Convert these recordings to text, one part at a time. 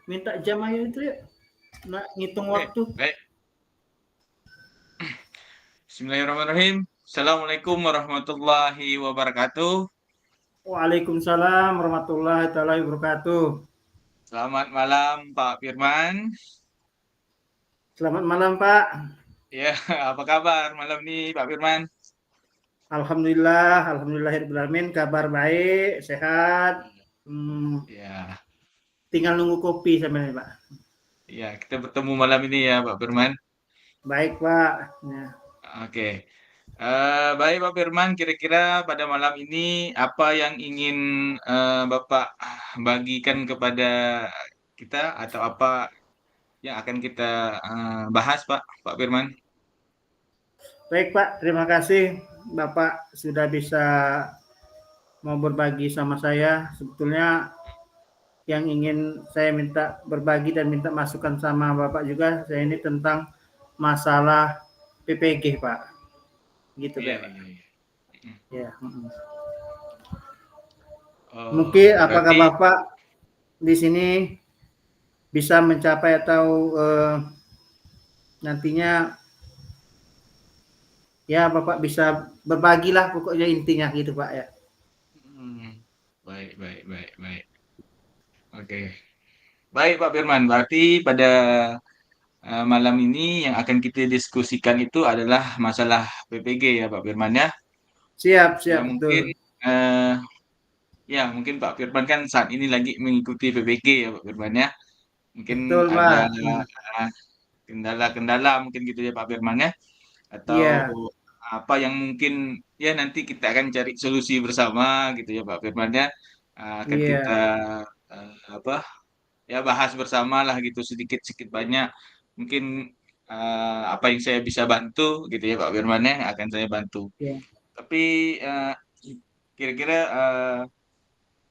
minta jam aja itu ya. Nak ngitung Oke, waktu. baik. Bismillahirrahmanirrahim. Assalamualaikum warahmatullahi wabarakatuh. Waalaikumsalam warahmatullahi taala wabarakatuh. Selamat malam, Pak Firman. Selamat malam, Pak. Ya, apa kabar malam ini, Pak Firman? Alhamdulillahirobbilalamin, kabar baik, sehat. Ya, Tinggal nunggu kopi sebenarnya, Pak. ya, kita bertemu malam ini ya, Pak Firman. Baik, Pak. Ya. Oke. Baik, Pak Firman. Kira-kira pada malam ini apa yang ingin Bapak bagikan kepada kita atau apa yang akan kita bahas, Pak Firman? Baik, Pak. Terima kasih Bapak sudah bisa mau berbagi sama saya. Sebetulnya yang ingin saya minta berbagi dan minta masukan sama Bapak juga, saya ini tentang masalah PPG, Pak. Gitu, Iya, Pak. iya, iya. Mm. Ya. Oh, Mungkin apakah berarti Bapak di sini bisa mencapai atau nantinya ya Bapak bisa berbagilah pokoknya intinya gitu Pak ya. baik, baik, baik, baik. Oke. Baik, Pak Firman. Berarti pada malam ini yang akan kita diskusikan itu adalah masalah PPG ya, Pak Firman ya. Siap, Ya siap betul. mungkin eh, ya mungkin Pak Firman kan saat ini lagi mengikuti PPG ya, Pak Firman ya. Mungkin Betul ada Pak. kendala-kendala mungkin gitu ya, Pak Firman ya. Atau Iya, apa yang mungkin ya nanti kita akan cari solusi bersama gitu ya, Pak Firman ya. Akan kita iya, apa ya bahas bersama lah gitu sedikit-sedikit banyak mungkin apa yang saya bisa bantu gitu ya Pak Firman ya akan saya bantu. iya. Tapi eh, kira-kira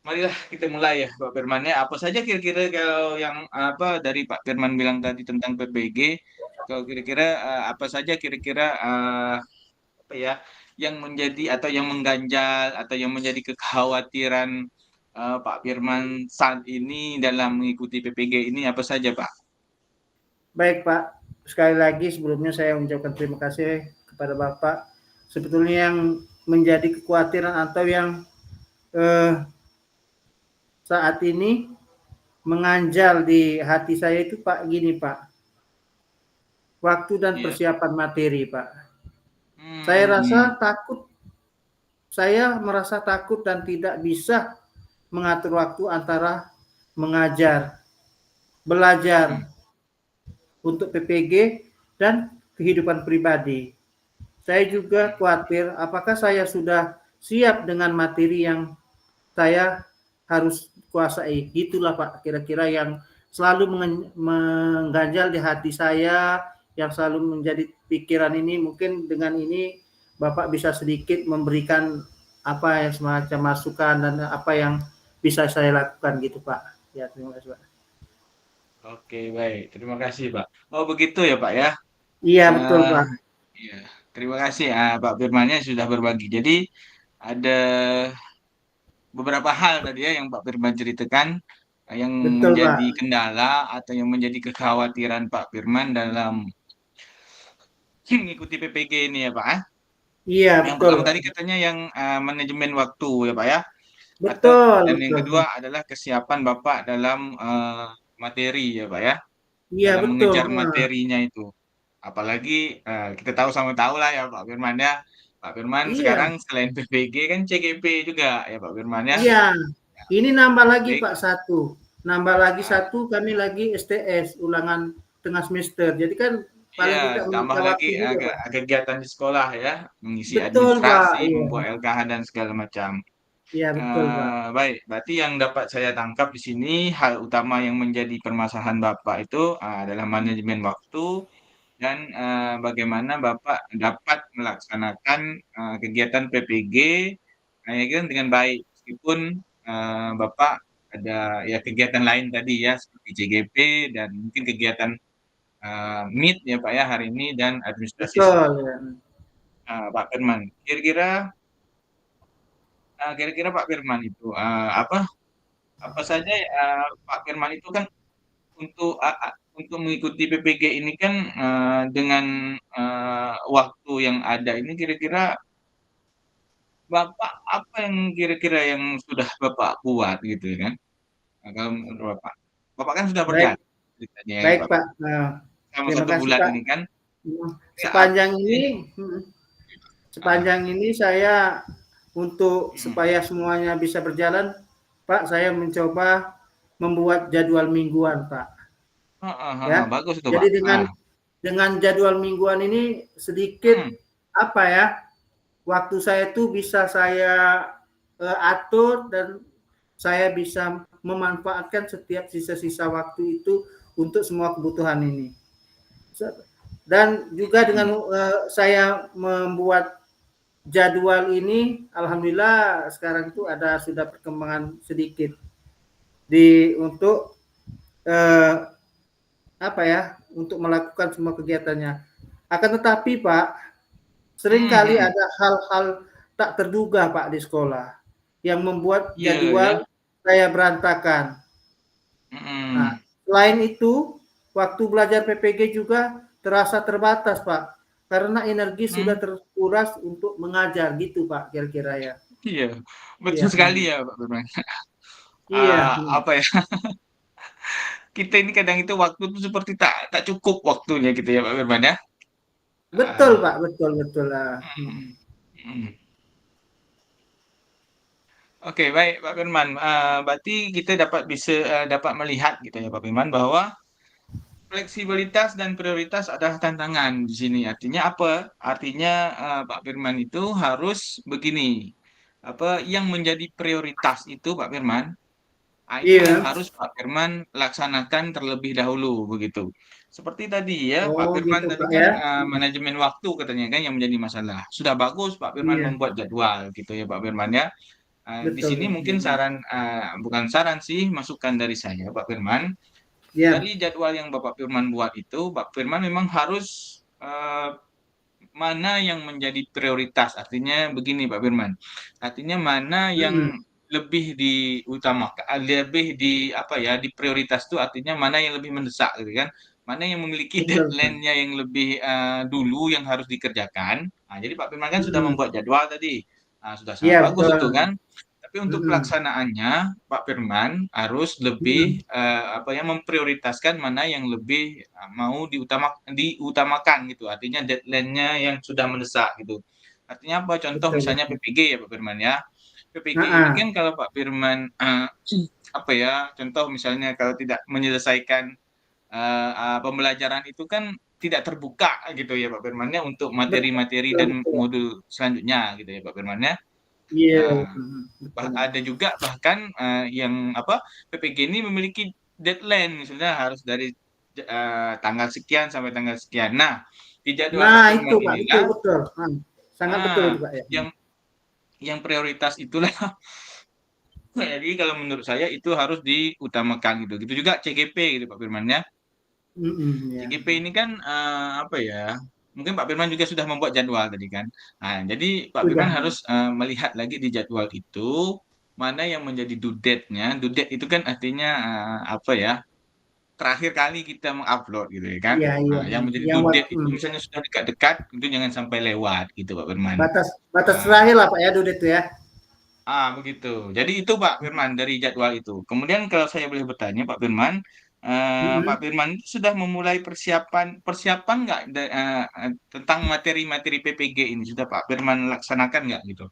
marilah kita mulai ya Pak Firman ya. Apa saja kira-kira kalau yang apa dari Pak Firman bilang tadi tentang PPG, kalau kira-kira apa saja kira-kira apa ya yang menjadi atau yang mengganjal atau yang menjadi kekhawatiran Pak Firman saat ini dalam mengikuti PPG ini apa saja Pak? Baik Pak. Sekali lagi sebelumnya saya mengucapkan terima kasih kepada Bapak. Sebetulnya yang menjadi kekhawatiran atau yang eh, saat ini menganjal di hati saya itu Pak gini Pak. Waktu dan Iya. persiapan materi Pak. Saya rasa Hmm, takut, saya merasa takut dan tidak bisa mengatur waktu antara mengajar, belajar hmm, untuk PPG dan kehidupan pribadi. Saya juga khawatir apakah saya sudah siap dengan materi yang saya harus kuasai. Itulah Pak kira-kira yang selalu mengganjal di hati saya, yang selalu menjadi pikiran ini. Mungkin dengan ini Bapak bisa sedikit memberikan apa yang semacam masukan dan apa yang bisa saya lakukan gitu Pak. Ya terima kasih Pak. oke baik terima kasih Pak. Oh begitu ya Pak ya. Iya betul Eh Pak. iya terima kasih Pak Firmannya sudah berbagi. Jadi ada beberapa hal tadi ya yang Pak Firman ceritakan yang Betul menjadi Pak. kendala atau yang menjadi kekhawatiran Pak Firman dalam mengikuti PPG ini ya Pak. Iya Yang betul pertama Pak. tadi katanya yang manajemen waktu ya Pak ya. Atau Betul dan yang betul. kedua adalah kesiapan Bapak dalam materi ya Pak ya. Iya Dalam betul. mengejar materinya itu. Apalagi kita tahu sama tahu lah ya Pak Firman ya. Pak Firman Iya sekarang selain PPG kan CGP juga ya Pak Firman ya. iya. Ini nambah lagi Baik. Pak satu. Nambah lagi Ah, satu kami lagi STS ulangan tengah semester. Jadi kan iya, paling tidak tambah menyita lagi waktu juga Pak. kegiatan di sekolah ya, mengisi Betul Pak. administrasi, Iya. membuat LKH dan segala macam. Iya betul Pak. Baik, berarti yang dapat saya tangkap di sini hal utama yang menjadi permasalahan Bapak itu adalah manajemen waktu dan bagaimana Bapak dapat melaksanakan kegiatan PPG ya kan dengan baik meskipun Bapak ada ya kegiatan lain tadi ya seperti CGP dan mungkin kegiatan Meet ya Pak ya hari ini dan administrasi Betul sekolah. ya. Pak Firman, kira-kira Pak Firman itu apa saja Pak Firman itu kan untuk mengikuti PPG ini kan, dengan, waktu yang ada ini kira-kira Bapak apa yang kira-kira yang sudah Bapak buat gitu ya kan? Kalau menurut Bapak. Bapak kan sudah Baik, berjalan ceritanya ya baik Pak, Pak. selama Terima 1 kasih bulan Pak. ini kan, ya Sepanjang ini, heeh, sepanjang ini saya untuk mhm, supaya semuanya bisa berjalan, Pak, saya mencoba membuat jadwal mingguan, Pak. heeh heeh, Ya, bagus itu jadi Pak, dengan jadwal mingguan ini sedikit mhm, apa ya, waktu saya itu bisa saya atur dan saya bisa memanfaatkan setiap sisa-sisa waktu itu untuk semua kebutuhan ini. Dan juga mhm, dengan saya membuat jadwal ini, alhamdulillah sekarang itu ada sudah perkembangan sedikit di untuk eh, apa ya, untuk melakukan semua kegiatannya. Akan tetapi Pak, mhm seringkali mhm, ada hal-hal tak terduga Pak di sekolah yang membuat iya ya, jadwal saya berantakan. Nah, mhm, selain itu, waktu belajar PPG juga terasa terbatas, Pak, karena energi sudah mmm, terkuras untuk mengajar gitu, Pak, kira-kira ya. iya, betul Iya, sekali ya Pak Firman. iya, Apa ya, kita ini kadang itu waktu tuh seperti tak tak cukup waktunya gitu ya Pak Firman ya, betul, heeh, Pak, betul betul, mhm, mhm. Oke, baik Pak Firman, berarti kita dapat melihat gitu ya Pak Firman bahwa fleksibilitas dan prioritas adalah tantangan di sini. Artinya apa? Artinya, Pak Firman itu harus begini, apa, yang menjadi prioritas itu Pak Firman, itu yang iya. harus Pak Firman laksanakan terlebih dahulu begitu. Seperti tadi ya, Pak Oh, Firman gitu, tadi Pak, kan, ya. manajemen waktu katanya kan yang menjadi masalah. Sudah bagus Pak Firman Iya, membuat jadwal gitu ya Pak Firman ya. Di betul sini mungkin betul. bukan saran sih, masukan dari saya Pak Firman, Iya, dari jadwal yang Bapak Firman buat itu, Pak Firman memang harus, mana yang menjadi prioritas. Artinya begini Pak Firman, artinya mana mhm, yang lebih diutamakan, lebih apa ya, di prioritas itu artinya mana yang lebih mendesak gitu kan, mana yang memiliki betul betul. deadline-nya yang lebih, dulu yang harus dikerjakan. Nah, jadi Pak Firman kan sudah Mhm, membuat jadwal tadi, sudah sangat iya bagus betul, itu kan. Tapi untuk mhm, pelaksanaannya, Pak Firman harus mhm, lebih, apa ya, memprioritaskan mana yang lebih, mau diutamakan gitu, artinya deadline-nya yang sudah mendesak gitu. Artinya apa? Contoh betul misalnya betul. PPG ya Pak Firman ya. PPG ini Heeh, kan kalau Pak Firman, apa ya, contoh misalnya kalau tidak menyelesaikan, pembelajaran itu kan tidak terbuka gitu ya Pak Firman ya, untuk materi-materi betul dan betul. modul selanjutnya gitu ya Pak Firman ya. Iya, Nah, betul. ada juga bahkan, yang apa, PPG ini memiliki deadline, misalnya harus dari tanggal sekian sampai tanggal sekian. Nah, di jadwal Pak Nah itu Firman Pak, betul inilah betul. Sangat betul itu ah, Pak ya. yang prioritas itulah jadi kalau menurut saya itu harus diutamakan gitu. Gitu juga CGP gitu Pak Firman ya. Ya. CGP ini kan, apa ya, mungkin Pak Firman juga sudah membuat jadwal tadi kan. Nah, jadi Pak Sudah. Firman harus, melihat lagi di jadwal itu, mana yang menjadi due date-nya. Due date itu kan artinya, apa ya, terakhir kali kita mengupload gitu ya kan. Iya iya. Yang menjadi Yang due date itu misalnya sudah dekat-dekat, itu jangan sampai lewat gitu Pak Firman. batas batas Ah. terakhir lah Pak ya dulu itu ya. Begitu. Jadi itu Pak Firman dari jadwal itu. Kemudian kalau saya boleh bertanya Pak Firman, Pak Mhm. Firman itu sudah memulai persiapan persiapan nggak tentang materi-materi PPG ini? Sudah Pak Firman laksanakan nggak gitu?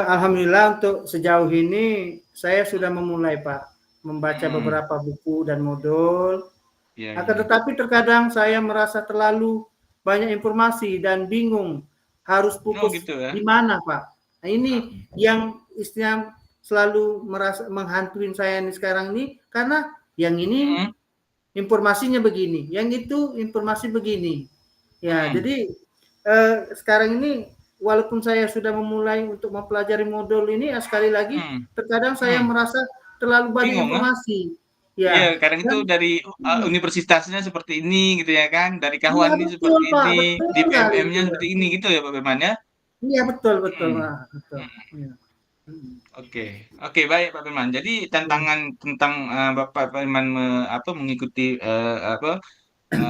Alhamdulillah untuk sejauh ini saya sudah memulai Pak, membaca Mhm. beberapa buku dan modul. Iya Akan iya. tetapi terkadang saya merasa terlalu banyak informasi dan bingung harus Oh fokus gitu ya? di mana Pak. Nah ini Heeh. yang istilahnya selalu merasa menghantui saya ini sekarang ini karena yang ini Mhm informasinya begini, yang itu informasi begini. Ya, mhm jadi sekarang ini walaupun saya sudah memulai untuk mempelajari modul ini, sekali lagi mhm terkadang saya mhm. merasa terlalu banyak Bingung ah? informasi. Iya, Ya, kadang itu dan dari, hmm, universitasnya seperti ini gitu ya kan, dari iya kawan ini betul seperti Pak, ini, betul di sekali itu PMM-nya ya. seperti ini gitu ya Pak Firman ya? Iya betul betul, Mhm betul. mhm. Iya. Hmm. Oke, oke baik Pak Firman. Jadi Ya. tantangan tentang Bapak Firman mengikuti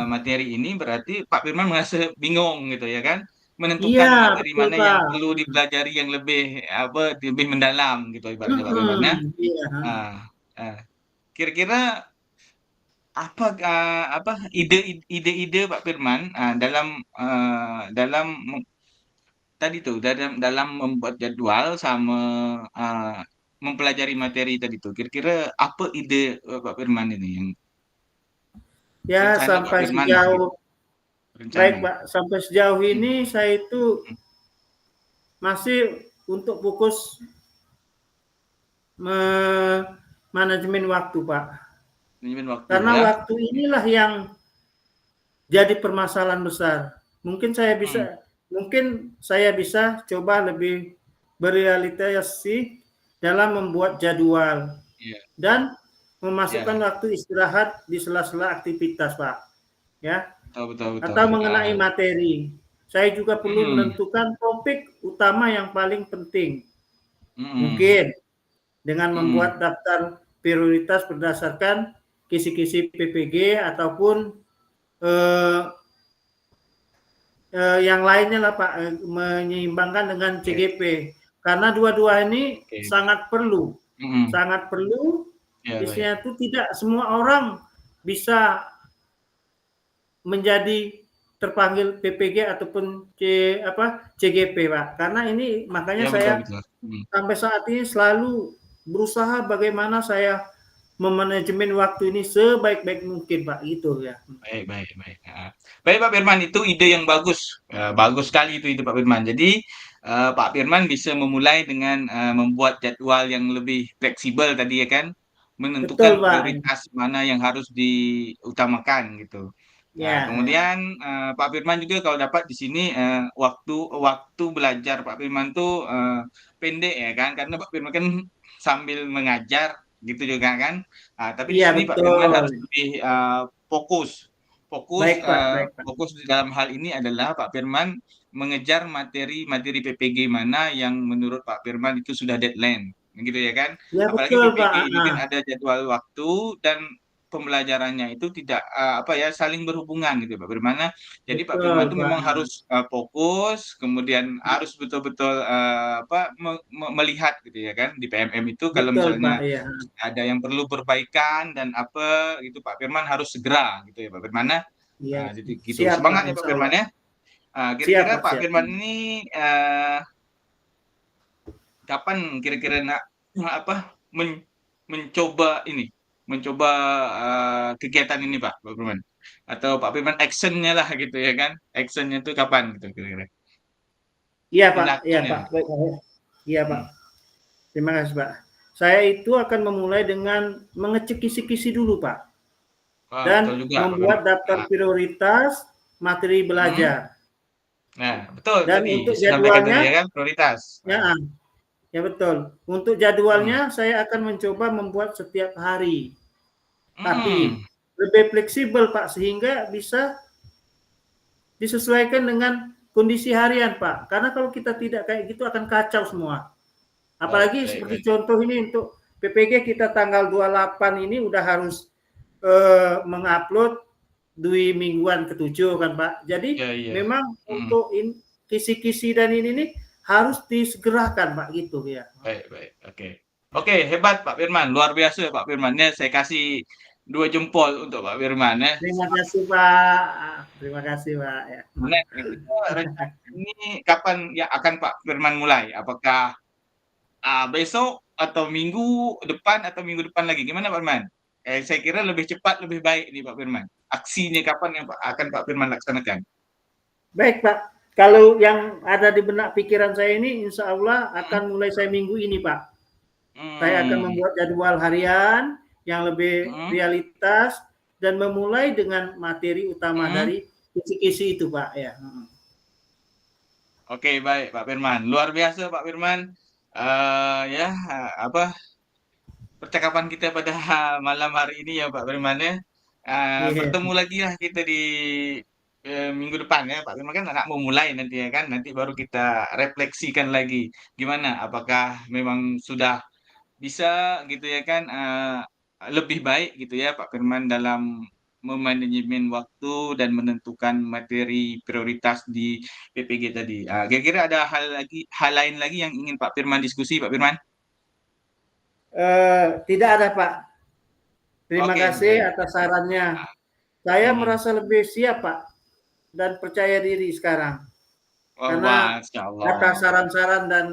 materi ini berarti Pak Firman merasa bingung gitu ya kan, Iya, menentukan materi betul mana yang Pak. perlu dipelajari yang lebih lebih mendalam gitu ibaratnya Pak Firman ya. Iya. Ah, ah. Kira-kira apa ide-ide Pak Firman dalam tadi tuh dalam membuat jadwal sama uh, mempelajari materi tadi tuh. Kira-kira apa ide Pak Firman ini yang Ya, rencana Pak sampai Firman lah gitu, sejauh baik rencana. Pak, sampai sejauh Hmm, ini saya itu hmm. masih untuk fokus manajemen waktu Pak. Manajemen waktu Karena ya. waktu inilah yang jadi permasalahan besar. Hmm, Mungkin saya bisa coba lebih berealisasi dalam membuat jadwal iya, dan memasukkan iya. waktu istirahat di sela-sela aktivitas, Pak. Ya, Betul, betul, betul. atau mengenai materi. Saya juga perlu Hmm, menentukan topik utama yang paling penting. hmm, Mungkin dengan hmm. membuat daftar prioritas berdasarkan kisi-kisi PPG ataupun eh, yang lainnya lah Pak, menyeimbangkan dengan Oke, CGP. Karena dua-dua ini oke. Hmm, sangat perlu. ya baik. Isinya itu tidak semua orang bisa menjadi terpanggil PPG ataupun CGP Pak. Karena ini makanya Ya betul, saya betul. Hmm. sampai saat ini selalu berusaha bagaimana saya memanajemen waktu ini sebaik-baik mungkin Pak, gitu ya. Baik, baik, baik. Baik Pak Firman, itu ide yang bagus. Bagus sekali itu ide Pak Firman. Jadi Pak Firman bisa memulai dengan membuat jadwal yang lebih fleksibel tadi ya kan, menentukan Betul Pak. prioritas mana yang harus diutamakan gitu. Nah, Ya, ya. kemudian Pak Firman juga kalau dapat di sini waktu waktu belajar Pak Firman tuh pendek ya kan, karena Pak Firman kan sambil mengajar gitu juga kan. Tapi di Iya sini Pak Firman betul. harus lebih fokus. Fokus Baik Pak, baik Pak. fokus di dalam hal ini adalah Pak Firman mengejar materi-materi PPG mana yang menurut Pak Firman itu sudah deadline, gitu ya kan? Ya Apalagi betul Pak. PPG ini kan Ah, ada jadwal waktu dan pembelajarannya itu tidak apa ya saling berhubungan gitu Pak Firman. Jadi Pak Firman betul itu Pak. memang harus fokus, kemudian harus betul-betul melihat gitu ya kan di PMM itu kalau Betul misalnya Pak. Iya. ada yang perlu perbaikan dan apa itu Pak Firman harus segera gitu ya Pak Firman. Iya. Jadi gitu. Siap Pak. Semangat ya Pak Insya Firman Allah. ya. Siap Kira-kira Pak. Pak Siap. Firman ini kapan kira-kira nak apa mencoba ini, mencoba kegiatan ini Pak Firman? Atau Pak Firman actionnya lah gitu ya kan? Actionnya itu kapan gitu kira-kira? Iya Pak. Iya Tindakannya. Pak. Baik. Iya Pak. Hmm. Terima kasih Pak. Saya itu akan memulai dengan mengecek kisi-kisi dulu Pak. Wah, Dan betul juga Pak membuat Firman. daftar prioritas materi Hmm. belajar. Nah, betul Dan tadi untuk disampaikan tadi jadwalnya, ya kan prioritas. ya, ya betul. Untuk Hmm. jadwalnya saya akan mencoba membuat setiap hari. Tapi Hmm. lebih fleksibel Pak sehingga bisa disesuaikan dengan kondisi harian Pak. Karena kalau kita tidak kayak gitu akan kacau semua. Baik, Apalagi baik, baik. seperti contoh ini untuk PPG kita tanggal 28 ini udah harus mengupload di mingguan ketujuh kan Pak. Jadi Ya, iya. memang Hmm. untuk kisi-kisi dan ini nih harus disegerakan Pak gitu ya. Baik, baik. Oke. Oke, hebat Pak Firman. Luar biasa Pak Firman. Ya, saya kasih 2 jempol untuk Pak Firman ya. Terima kasih Pak. Terima kasih Pak ya. Nah, kira-kira rencana ini kapan ya akan Pak Firman mulai? Apakah besok atau minggu depan atau minggu depan lagi? Gimana Pak Firman? Saya kira lebih cepat lebih baik nih Pak Firman. Aksinya kapan yang akan Pak Firman laksanakan? Baik Pak. Kalau yang ada di benak pikiran saya ini insya Allah Hmm. akan mulai saya minggu ini Pak. Saya akan Hmm. membuat jadwal harian yang lebih Hmm. realitas dan memulai dengan materi utama Hmm. dari kisi-kisi itu Pak ya. Oke, baik Pak Firman. Luar biasa Pak Firman. Ya, apa percakapan kita pada malam hari ini ya Pak Firman ya. Iya. Bertemu lagi lah kita di minggu depan ya Pak Firman, kan anak mau mulai nanti ya kan, nanti baru kita refleksikan lagi gimana, apakah memang sudah bisa gitu ya kan, lebih baik gitu ya Pak Firman dalam memanajemen waktu dan menentukan materi prioritas di PPG tadi. Kira-kira ada hal lain lagi yang ingin Pak Firman diskusi, Pak Firman? Tidak ada Pak. Terima Oke, kasih baik. atas sarannya. Saya Mm-mm. merasa lebih siap Pak dan percaya diri sekarang Wah, karena Masya Allah. atas saran-saran dan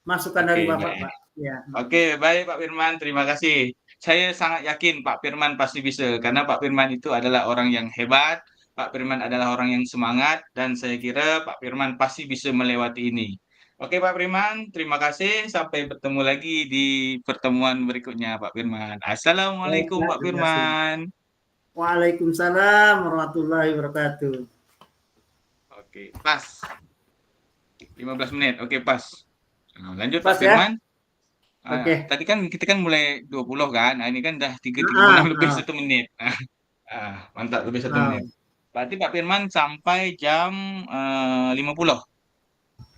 masukan dari Oke, Bapak baik. Pak. Ya. Oke, baik Pak Firman, terima kasih. Saya sangat yakin Pak Firman pasti bisa, karena Pak Firman itu adalah orang yang hebat, Pak Firman adalah orang yang semangat, dan saya kira Pak Firman pasti bisa melewati ini. Oke Pak Firman, terima kasih. Sampai bertemu lagi di pertemuan berikutnya Pak Firman. Baik Assalamualaikum Pak, Pak terima kasih. Firman. Waalaikumsalam warahmatullahi wabarakatuh. Oke, pas. 15 menit, oke pas. Nah, lanjut Pak Pas ya? Firman. Oke. Tadi kan kita kan mulai 20 kan, nah ini kan udah 36 Nah, lebih 1 menit. Mantap, lebih satu nah, menit. Berarti Pak Firman sampai jam 50.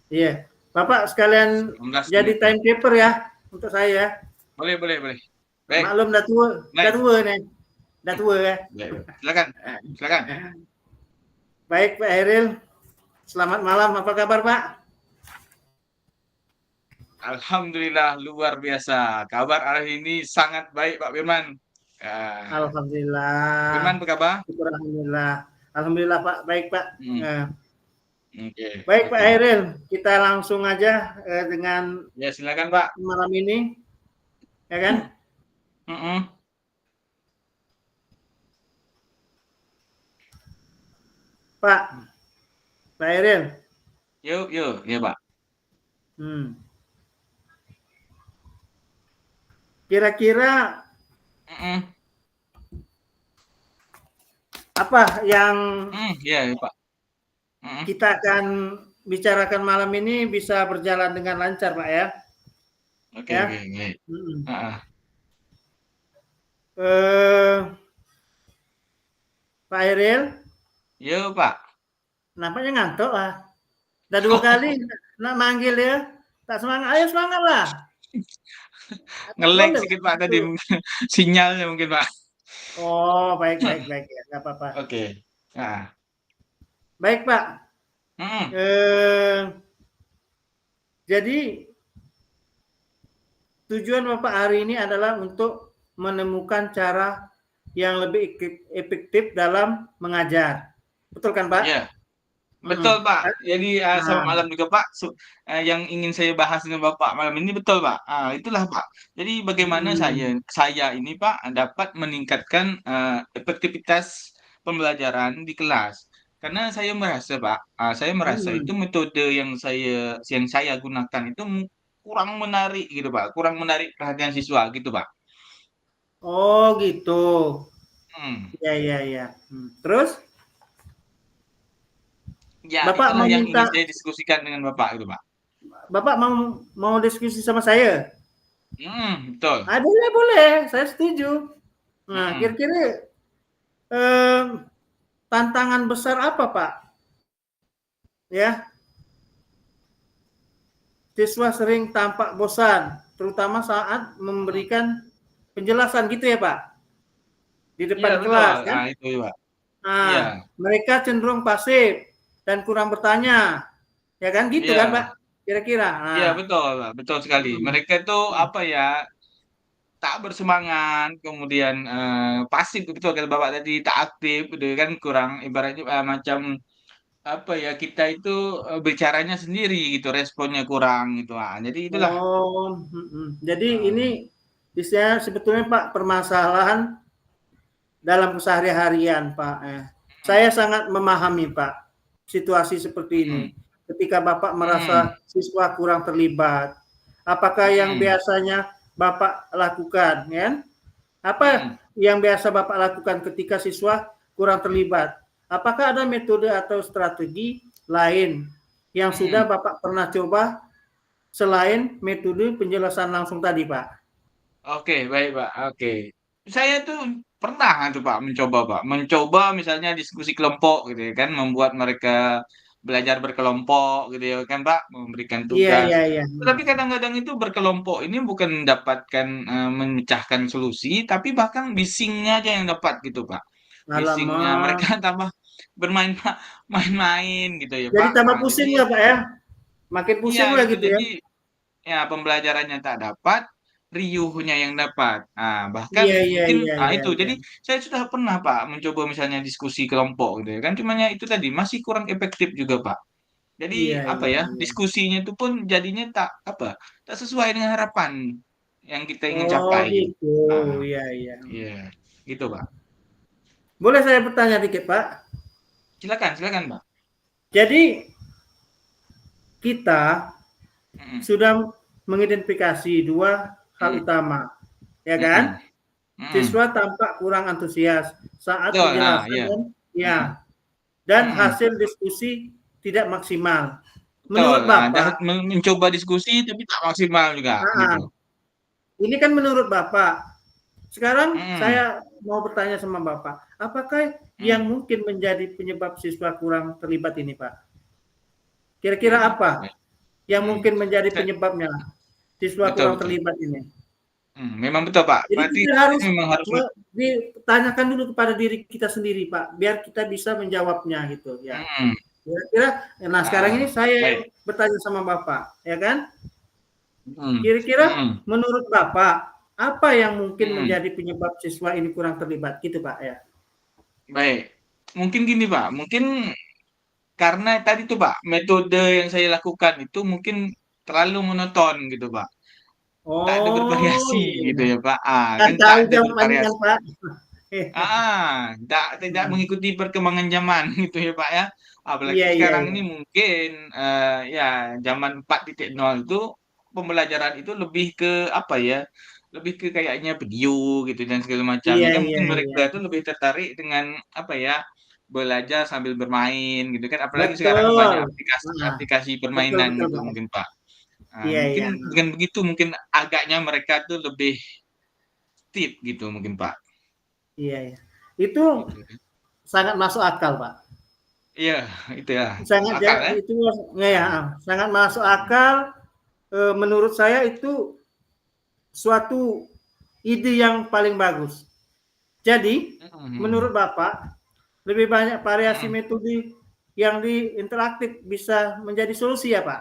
iya. Bapak sekalian 19 jadi menit ya. timekeeper ya untuk saya. Boleh, boleh, boleh. Baik, Maklum dah baik, tua nih, dah tua ya. baik. Silakan, silakan. Baik Pak Heril, selamat malam. Apa kabar Pak? Alhamdulillah luar biasa. Kabar hari ini sangat baik Pak Firman. Firman Alhamdulillah. apa kabar? Syukur alhamdulillah. Alhamdulillah Pak, baik Pak. Hmm, Eh, Oke, Baik Pak oke. Heril, kita langsung aja dengan Ya silakan Pak. malam ini, ya kan? Mm-mm. Pak, Pak Heril. Yuk, yuk, ya Pak. Hmm. Kira-kira Mm-mm. apa yang Ya, ya, Pak. Mm-mm. kita akan bicarakan malam ini bisa berjalan dengan lancar Pak ya? Oke, Ya. oke, baik. Hmm. Ah, Eh, Pak Heril, Yuk Pak. nampaknya ngantuk lah. Udah 2 kali nak manggil ya, tak semangat. Ayo semangat lah. Nge-lag Boleh sedikit Pak tadi, Pak. sinyalnya mungkin Pak. Oh, baik ya, nggak apa-apa. Oke. Nah, Baik Pak. mm, Jadi tujuan Bapak hari ini adalah untuk menemukan cara yang lebih efektif dalam mengajar. Betul kan Pak? ya, Mm-mm. betul Pak. Jadi selamat Nah, malam juga Pak. Yang ingin saya bahas dengan Bapak malam ini betul Pak. Itulah Pak. Jadi bagaimana mm, saya ini Pak dapat meningkatkan efektivitas pembelajaran di kelas. Karena saya merasa Pak, saya merasa itu mm. metode yang saya gunakan itu kurang menarik gitu Pak, kurang menarik perhatian siswa gitu Pak. Oh gitu. Hmm. Ya. Terus Ya, Bapak itulah mau yang ingin minta, saya diskusikan dengan Bapak gitu Pak. Bapak mau diskusi sama saya? Betul. Boleh, saya setuju. Nah, Mm-mm. kira-kira eh, tantangan besar apa Pak? Ya, siswa sering tampak bosan, terutama saat memberikan penjelasan gitu ya Pak, di Iya depan betul. kelas kan. Itu Pak. Iya, Nah, mereka cenderung pasif dan kurang bertanya, ya kan gitu kan Pak, iya, kira-kira. iya Nah, betul, Pak. Betul sekali. Mereka itu apa ya? Tak bersemangat, kemudian pasif betul kata Bapak tadi, tak aktif, gitu kan kurang ibaratnya macam apa ya, kita itu bicaranya sendiri gitu, responnya kurang gitu. Jadi itulah. Jadi eh, ini istilahnya sebetulnya Pak permasalahan dalam kesehari-harian Pak. Saya sangat memahami Pak situasi seperti ini. mm, Ketika Bapak mm, merasa siswa kurang terlibat, apakah yang mm, biasanya Bapak lakukan, ya? Apa mm, yang biasa Bapak lakukan ketika siswa kurang terlibat? Apakah ada metode atau strategi lain yang sudah mm. Bapak pernah coba selain metode penjelasan langsung tadi, Pak? Oke, baik Pak. Oke. Saya tuh pernah tuh Pak mencoba misalnya diskusi kelompok gitu ya kan, membuat mereka belajar berkelompok gitu ya kan Pak, memberikan Iya, tugas. iya, iya. Tetapi kadang-kadang itu berkelompok ini bukan mendapatkan memecahkan solusi, tapi bahkan bisingnya aja yang dapat gitu Pak. Bisingnya mereka Alamak. tambah bermain main-main gitu ya Jadi Pak. tambah Jadi pusing ya Pak ya? Makin iya pusing lah gitu. gitu ya? Jadi ya pembelajarannya tak dapat, riuhnya yang dapat. Nah, bahkan Iya, iya, mungkin iya, iya, itu. iya. Jadi saya sudah pernah Pak mencoba misalnya diskusi kelompok gitu ya kan, cuman ya itu tadi masih kurang efektif juga Pak. Jadi Iya, apa iya, ya, iya. diskusinya itu pun jadinya tak sesuai dengan harapan yang kita ingin Oh capai gitu. gitu, Ah, iya, iya. iya, gitu Pak. Boleh saya bertanya dikit Pak? Silakan, silakan Pak. Jadi kita Mm-mm, sudah mengidentifikasi dua hal mm-mm, utama, ya mm-mm, kan? mm-mm. Siswa tampak kurang antusias saat Betul, nah, penjelasan iya. ya, Mm-mm, dan mm-mm. hasil diskusi tidak maksimal. Betul, Menurut nah, Bapak, mencoba diskusi tapi tak maksimal juga gitu. nah, ini kan menurut Bapak. Sekarang Mm-mm, saya mau bertanya sama Bapak, apakah mm, yang mungkin menjadi penyebab siswa kurang terlibat ini, Pak? iya, Kira-kira iya, apa baik. yang Mm. mungkin menjadi Sa- penyebabnya siswa Betul, kurang betul. terlibat ini? Memang betul Pak. Jadi Berarti kita kita harus memang harus ditanyakan dulu kepada diri kita sendiri, Pak, biar kita bisa menjawabnya gitu ya. mm, Kira-kira, nah sekarang ini saya yang baik. bertanya sama Bapak, ya kan? Mm, Kira-kira mm, menurut Bapak, apa yang mungkin mm. menjadi penyebab siswa ini kurang terlibat gitu, Pak ya? Baik. Mungkin gini Pak, mungkin karena tadi tuh Pak, metode yang saya lakukan itu mungkin terlalu monoton gitu Pak. Tak ada Oh, bervariasi gitu iya. ya Pak. Kan Kan tak tahu ada jawabannya kan, bervariasi. Pak. Tidak mengikuti perkembangan zaman gitu ya Pak ya. Apalagi Iya, iya, sekarang iya. ini mungkin ya zaman 4.0 itu pembelajaran itu lebih ke apa ya? Lebih ke kayaknya video gitu dan segala macam. Iya, Ya kan iya, mungkin iya. mereka itu lebih tertarik dengan apa ya? Belajar sambil bermain gitu kan. Apalagi sekarang banyak Betul. Heeh. aplikasi-aplikasi Betul, permainan betul, gitu Pak. mungkin Pak. Iya, Mungkin iya. dengan begitu mungkin agaknya mereka tuh lebih tip gitu mungkin Pak. Iya, iya. Itu Gitu. sangat masuk akal, Pak. Iya, itu ya. Masuk Sangat akal ya. itu ya, Hmm. sangat masuk Hmm. akal. Menurut saya itu suatu ide yang paling bagus. Jadi, menurut Hmm. Bapak, lebih banyak variasi Hmm. metode yang di interaktif bisa menjadi solusi ya, Pak?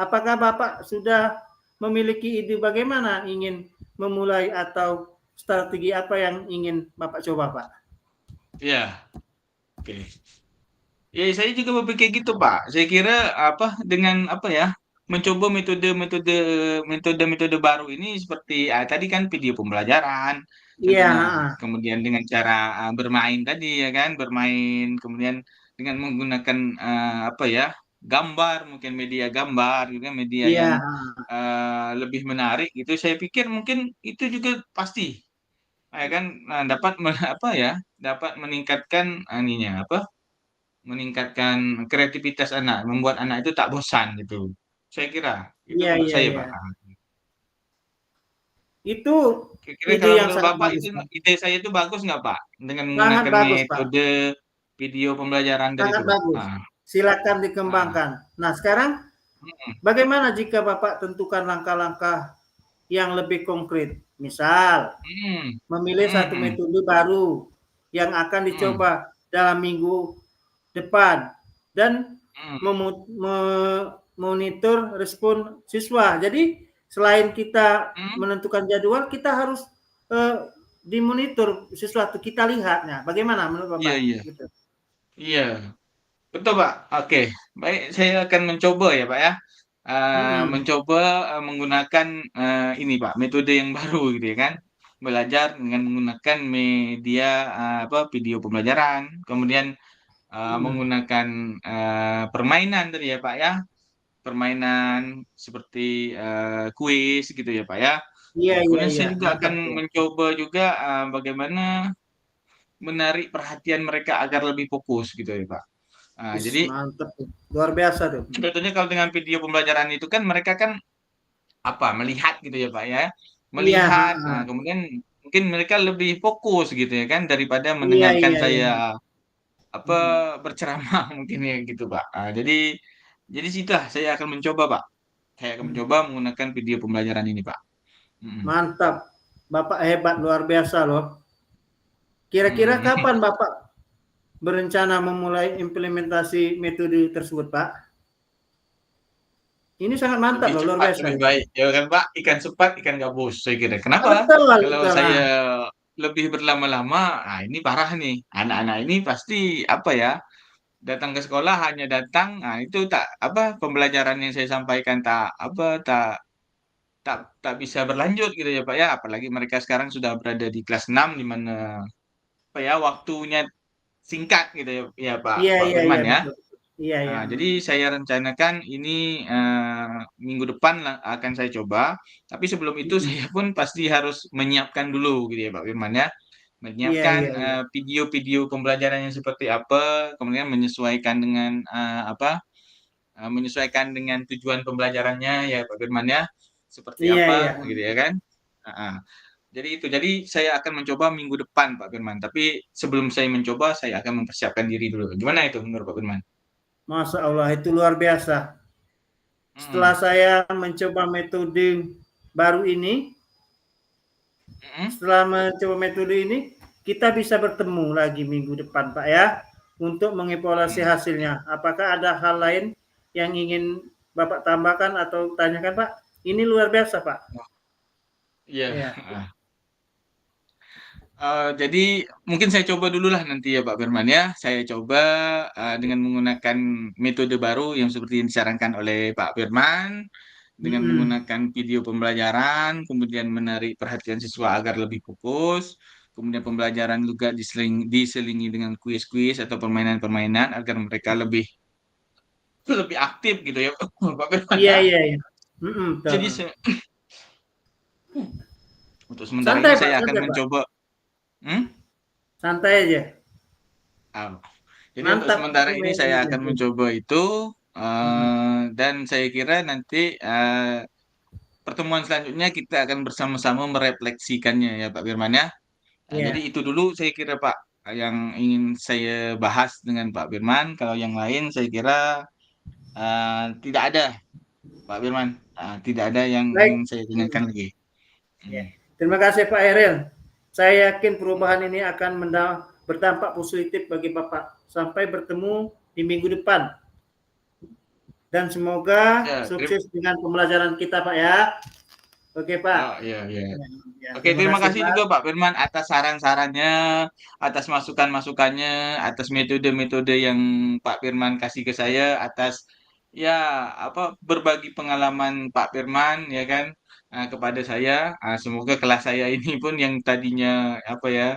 Apakah Bapak sudah memiliki ide bagaimana ingin memulai atau strategi apa yang ingin Bapak coba, Pak? Ya, oke. Ya, saya juga berpikir gitu, Pak. Saya kira dengan apa ya, mencoba metode-metode baru ini seperti tadi kan video pembelajaran, Iya, contohnya, heeh. kemudian dengan cara bermain tadi ya kan, bermain, kemudian dengan menggunakan apa ya, gambar, mungkin media gambar, gitu kan, media Iya, yang heeh. lebih menarik. Itu saya pikir mungkin itu juga pasti, ya kan, dapat apa ya, dapat meningkatkan ininya apa meningkatkan kreativitas anak, membuat anak itu tak bosan gitu. Saya kira, itu Iya, menurut iya, saya, iya. Pak. Itu Kira-kira ide kalau yang menurut sangat Bapak bagus, itu Pak. ide saya itu bagus nggak, Pak? Dengan Sangat menggunakan bagus, Pak. metode video pembelajaran tadi Sangat itu, Pak. bagus. Silakan Ah, dikembangkan. Nah, sekarang mm, bagaimana jika Bapak tentukan langkah-langkah yang lebih konkret? Misal, mm, memilih satu mm, metode baru yang akan mm, dicoba dalam minggu depan dan mm, memonitor respon siswa. Jadi selain kita mm. menentukan jadwal, kita harus dimonitor sesuatu, kita lihatnya. Bagaimana menurut Iya, Bapak? iya, Gitu. iya. Betul, Pak. Oke, baik. Saya akan mencoba ya, Pak ya. Hmm. Mencoba menggunakan ini, Pak, metode yang baru gitu ya kan. Belajar dengan menggunakan media video pembelajaran, kemudian Hmm. menggunakan permainan tadi ya, Pak ya. Permainan seperti kuis gitu ya, Pak ya. Iya, iya, Kemudian iya. saya juga akan Mantap tuh. mencoba juga bagaimana menarik perhatian mereka agar lebih fokus gitu ya, Pak. Jadi Mantap tuh. Luar biasa tuh. sebetulnya kalau dengan video pembelajaran itu kan mereka kan melihat gitu ya Pak ya, Iya. melihat, Ha. kemudian mungkin mereka lebih fokus gitu ya kan daripada Iya, mendengarkan iya, iya. saya apa Mm-mm. berceramah mungkin ya gitu Pak. Jadi situlah saya akan mencoba Pak. Saya akan Mm. mencoba menggunakan video pembelajaran ini Pak. Mm-mm. Mantap. Bapak hebat luar biasa loh. Kira-kira Mm-mm. kapan Bapak berencana memulai implementasi metode tersebut, Pak? Ini sangat mantap Lebih loh, luar cepat biasa. lebih baik ya kan Pak. Ikan cepat ikan gabus saya kira. Kenapa? Betul, Kalau betul. saya Nah, lebih berlama-lama, ini parah nih. Anak-anak ini pasti apa ya? Datang ke sekolah hanya datang, itu tak apa pembelajaran yang saya sampaikan tak apa tak tak bisa berlanjut gitu ya Pak ya. Apalagi mereka sekarang sudah berada di kelas 6 di mana apa ya waktunya singkat gitu ya, ya iya, Pak iya, iya, Firman ya. betul. Iya, iya. Jadi saya rencanakan ini minggu depan akan saya coba. Tapi sebelum itu Mm. saya pun pasti harus menyiapkan dulu gitu ya Pak Firman ya. Iya, Menyiapkan iya, iya. video-video pembelajarannya seperti apa, kemudian menyesuaikan dengan menyesuaikan dengan tujuan pembelajarannya ya Pak Firman ya, seperti Iya, apa iya. gitu ya kan. Heeh. Jadi saya akan mencoba minggu depan Pak Firman. Tapi sebelum saya mencoba, saya akan mempersiapkan diri dulu. Gimana itu menurut Pak Firman? Masya Allah, itu luar biasa. Setelah Mm-mm. saya mencoba metode baru ini, Mm-mm. setelah mencoba metode ini, kita bisa bertemu lagi minggu depan, Pak ya, untuk mengevaluasi Mm. hasilnya. Apakah ada hal lain yang ingin Bapak tambahkan atau tanyakan, Pak? Ini luar biasa, Pak. Iya. Ya. Jadi mungkin saya coba dulu lah nanti ya Pak Firman ya. Saya coba dengan menggunakan metode baru yang seperti yang disarankan oleh Pak Firman, dengan Mm-mm. menggunakan video pembelajaran, kemudian menarik perhatian siswa agar lebih fokus, kemudian pembelajaran juga diselingi dengan kuis-kuis atau permainan-permainan agar mereka lebih lebih aktif gitu ya Pak Firman Iya, ya. iya, iya. Mm-mm, betul. Jadi untuk sementara ini Santai, Pak. saya akan Santai, Pak. mencoba. Hmm? Santai aja. Ah, Jadi untuk Mantap. sementara ini saya akan Mm-mm. mencoba itu dan saya kira nanti pertemuan selanjutnya kita akan bersama-sama merefleksikannya ya Pak Firman ya. Jadi Iya. itu dulu saya kira Pak yang ingin saya bahas dengan Pak Firman. Kalau yang lain saya kira tidak ada Pak Firman. Tidak ada yang ingin Baik. saya tanyakan Mm. lagi. Ya. Hmm. Terima kasih Pak Eril. Saya yakin perubahan ini akan berdampak positif bagi Bapak. Sampai bertemu di minggu depan. Dan semoga Ya, sukses dengan pembelajaran kita Pak ya. Oke oh, Pak. iya, iya. Ya, Oke, terima terima kasih kasih juga Pak. Pak Firman atas saran-sarannya, atas masukan-masukannya, atas metode-metode yang Pak Firman kasih ke saya, atas ya apa berbagi pengalaman Pak Firman ya kan kepada saya. Semoga kelas saya ini pun yang tadinya apa ya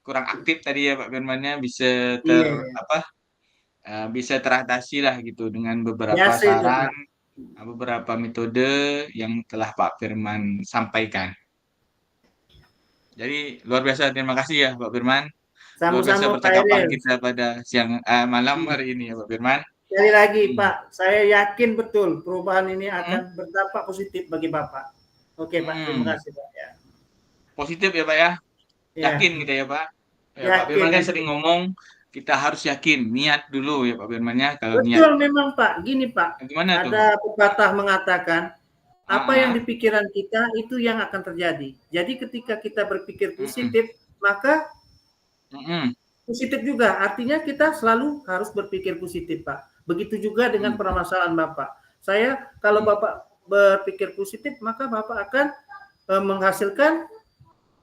kurang aktif tadi ya Pak Firmannya bisa Iya, iya. apa bisa teratasi lah gitu dengan beberapa Biasa itu saran, Pak. beberapa metode yang telah Pak Firman sampaikan. Jadi luar biasa terima kasih ya Pak Firman. Luar biasa Sama-sama Pak percakapan Eril. kita pada malam hari ini ya Pak Firman. Sekali lagi Hmm. Pak, saya yakin betul perubahan ini Hmm. akan berdampak positif bagi Bapak. Oke Pak, terima Hmm. kasih Pak ya. Positif ya Pak ya. Ya, Yakin gitu ya Pak. Ya Pak yakin, Firman kan sering yakin. ngomong kita harus yakin, niat dulu ya Pak Firman ya. Kalau niat Betul memang Pak. Gini Pak, gimana tuh? ada pepatah mengatakan apa yang Ah, di pikiran kita itu yang akan terjadi. Jadi ketika kita berpikir mm, positif, maka mm, positif juga. Artinya kita selalu harus berpikir positif Pak. Begitu juga dengan mm, permasalahan Bapak. Saya kalau mm, Bapak berpikir positif, maka Bapak akan menghasilkan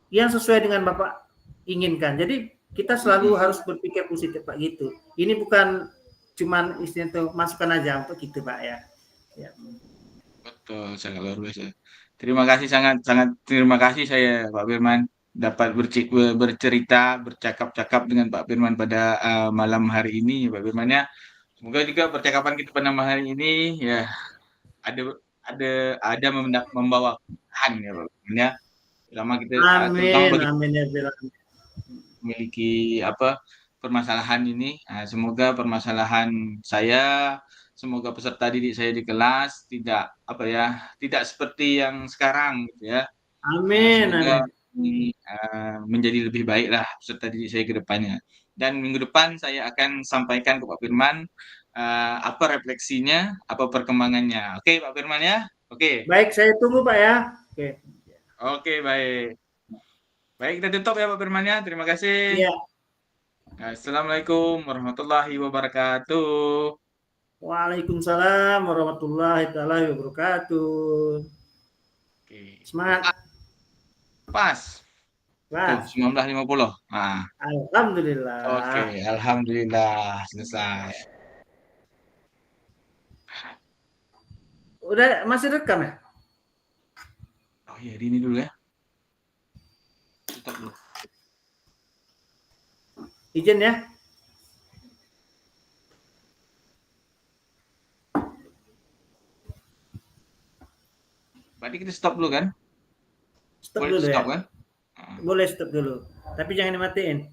yang sesuai dengan Bapak inginkan. Jadi kita selalu mm. harus berpikir positif Pak gitu. Ini bukan cuman istilah itu masukan aja untuk gitu Pak ya. Ya. Betul, sangat luar biasa. Terima kasih sangat sangat terima kasih saya Pak Firman dapat bercerita, bercakap-cakap dengan Pak Firman pada malam hari ini ya Pak Firman ya. Semoga juga percakapan kita pada malam hari ini ya ada ada membawa keberkahan ya Pak Firman ya. Terutama kita terutama Amin, bagi amin ya Bila. memiliki apa permasalahan ini. Semoga permasalahan saya, semoga peserta didik saya di kelas tidak apa ya, tidak seperti yang sekarang gitu ya. Amin, Semoga amin. menjadi lebih baik lah serta diri saya ke depannya. Dan minggu depan saya akan sampaikan ke Pak Firman apa refleksinya, apa perkembangannya. Oke, Pak Firman ya? Oke. Baik, saya tunggu Pak ya. Oke. Oke, baik. Baik, kita tutup ya Pak Firman ya. Terima kasih. Iya. Assalamualaikum warahmatullahi wabarakatuh. Waalaikumsalam warahmatullahi taala wabarakatuh. Oke. Semangat, Pas. Tuh, Mas. 19.50. Nah, oke. Alhamdulillah. Alhamdulillah. Selesai. Udah masih rekam ya? Oh iya, ini dulu ya. Tutup dulu. Izin ya. Berarti kita stop dulu kan? Stop Boleh dulu stop ya. kan? Boleh stop dulu. Tapi jangan dimatiin.